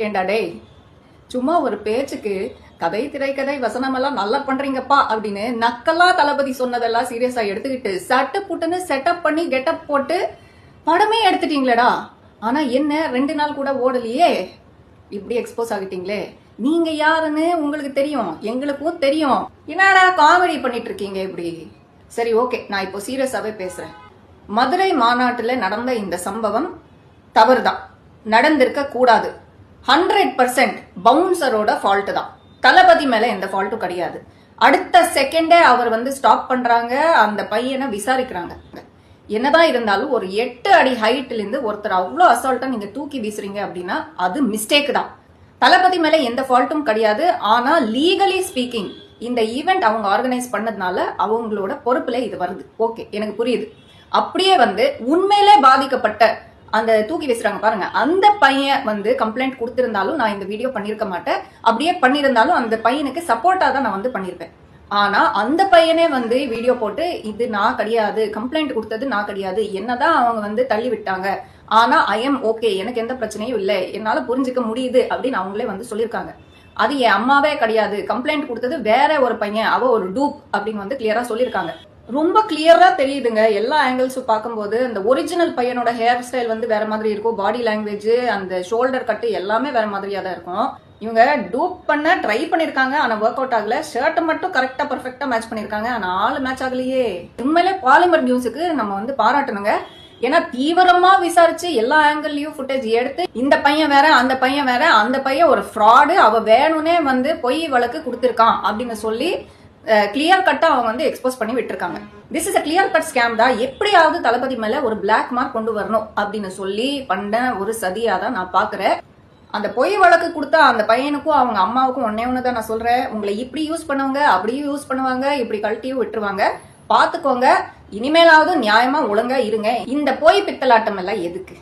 ஏண்டா டேய், சும்மா ஒரு பேச்சுக்கு கதை திரைக்கதை வசனம் எல்லாம் நல்லா பண்றீங்கப்பா அப்படின்னு நக்கலா தளபதி சொன்னதெல்லாம் சீரியஸா எடுத்துக்கிட்டு சட்டு புட்டுன்னு செட்டப் பண்ணி கெட்டப் போட்டு படமே எடுத்துட்டீங்களேடா. ஆனா என்ன 2 நாள் கூட ஓடலையே, இப்படி எக்ஸ்போஸ் ஆகிட்டீங்களே. நீங்க யாருன்னு உங்களுக்கு தெரியும், எங்களுக்கும் தெரியும். என்னடா காமெடி பண்ணிட்டு இருக்கீங்க இப்படி? சரி ஓகே, நான் இப்போ சீரியஸாவே பேசுறேன். மதுரை மாநாட்டுல நடந்த இந்த சம்பவம் தவறுதான், நடந்திருக்க கூடாது. 100% பவுன்சரோட ஃபால்ட் தான். தளபதி மேல எந்த ஃபால்ட்டும் கிடையாது. அடுத்த செகண்டே அவர் ஸ்டாப் பண்றாங்க, அந்த பையனை விசாரிக்கிறாங்க. என்னதான் இருந்தாலும் ஒரு 8 அடி ஹைட்ல இருந்து ஒருத்தர் அவ்வளவு அசால்ட்டா நீங்க தூக்கி வீசுறீங்க அப்படின்னா அது மிஸ்டேக் தான். தளபதி மேல எந்த ஃபால்ட்டும் கிடையாது. ஆனா லீகலி ஸ்பீக்கிங் இந்த ஈவெண்ட் அவங்க ஆர்கனைஸ் பண்ணதுனால அவங்களோட பொறுப்புல இது வருது. ஓகே, எனக்கு புரியுது. அப்படியே உண்மையிலே பாதிக்கப்பட்ட அந்த தூக்கி வீசுறாங்க பாருங்க, அந்த பையன் கம்ப்ளைண்ட் கொடுத்திருந்தாலும் நான் இந்த வீடியோ பண்ணிருக்க மாட்டேன். அப்படியே பண்ணிருந்தாலும் அந்த பையனுக்கு சப்போர்ட்டா தான் நான் பண்ணிருப்பேன். ஆனா அந்த பையனே வீடியோ போட்டு இது நான் கிடையாது, கம்ப்ளைண்ட் கொடுத்தது நான் கிடையாது, என்னதான் அவங்க தள்ளி விட்டாங்க, ஆனா ஐ எம் ஓகே, எனக்கு எந்த பிரச்சனையும் இல்லை, என்னால புரிஞ்சுக்க முடியுது அப்படின்னு அவங்களே சொல்லியிருக்காங்க. அது என் அம்மாவே கிடையாது, கம்ப்ளைண்ட் கொடுத்தது வேற ஒரு பையன், அவ ஒரு டூப் அப்படின்னு கிளியரா சொல்லியிருக்காங்க. ரொம்ப கிளியரா தெரியுதுங்க எல்லா ஆங்கிள்ஸும் பார்க்கும்போது. அந்த ஒரிஜினல் பையனோட ஹேர் ஸ்டைல் வேற மாதிரி இருக்கும், பாடி லாங்குவேஜ், அந்த ஷோல்டர் கட்டு எல்லாமே வேற மாதிரியா தான் இருக்கும். இவங்க டூப் பண்ண ட்ரை பண்ணிருக்காங்க, ஆனா ஒர்க் அவுட் ஆகல. ஷர்ட் மட்டும் கரெக்டா பர்ஃபெக்டா மேட்ச் பண்ணிருக்காங்க, ஆனா ஆளு மேட்ச் ஆகலையே. உண்மையிலே பாலிமர் நியூஸுக்கு நம்ம பாராட்டணுங்க. ஏன்னா தீவிரமா விசாரிச்சு எல்லா ஆங்கிள்லயும் ஃபுட்டேஜ் எடுத்து இந்த பையன் வேற அந்த பையன் வேற, அந்த பையன் ஒரு ஃப்ராடு, அவ வேணும்னே பொய் வழக்கு கொடுத்திருக்கான் அப்படின்னு சொல்லி கிளியர் கட்டா அவங்க எக்ஸ்போஸ் பண்ணி விட்டுருக்காங்க. This is a clear cut scam தான். எப்படியாவது தளபதி மேல ஒரு பிளாக் மார்க் கொண்டு வரணும் அப்படின்னு சொல்லி பண்ண ஒரு சதியா தான் நான் பாக்குறேன். அந்த பொய் வழக்கு கொடுத்தா அந்த பையனுக்கும் அவங்க அம்மாவுக்கும் ஒன்னே நான் சொல்றேன், உங்களை இப்படி யூஸ் பண்ணுவாங்க, அப்படியும் யூஸ் பண்ணுவாங்க, இப்படி கழட்டியும் விட்டுருவாங்க. பாத்துக்கோங்க, இனிமேலாவது நியாயமா ஒழுங்கா இருங்க. இந்த பொய் பித்தலாட்டம் எல்லாம் எதுக்கு?